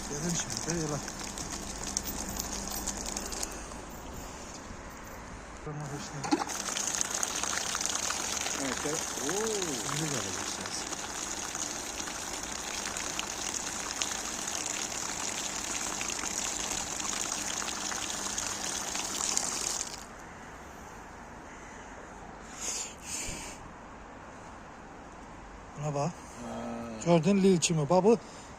Gelin şimdi yola. Evet. Şimdi geleceksiniz. Buna bak. Gördün lil kimi. Bak bu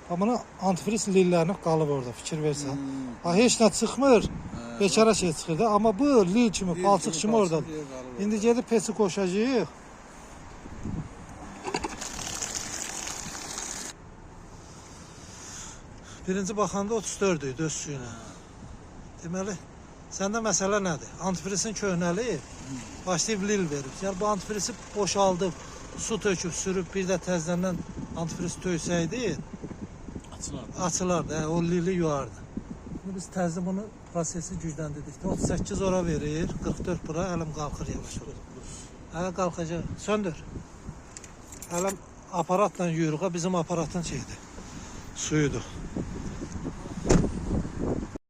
buna antifriz lillenib qalıb orada, fikir versən. Ha heç nə çıxmır. Beçara şey çıxırdı, amma bu lil kimi, palçıq kimi orada. İndi gedib pesi qoşacağıq. Birinci baxanda 34 idi öz suyu ilə. Deməli, səndə məsələ nədir? Antifrizin köhnəli başlayıb lil verib. Yəni bu antifrizi boşaldıb, su töküb, sürüb bir də təzədən antifriz töksəydi, açılardı, o lili yuvardı. Şimdi biz təzə bunu prosesi gücləndirdikdə 38 ora verir, 44 bura, əlim qalxır yavaş-yavaş. Hələ qalxacaq, söndür. Əlim aparatla yuyuruq, bizim aparatın şeydir, suyudur.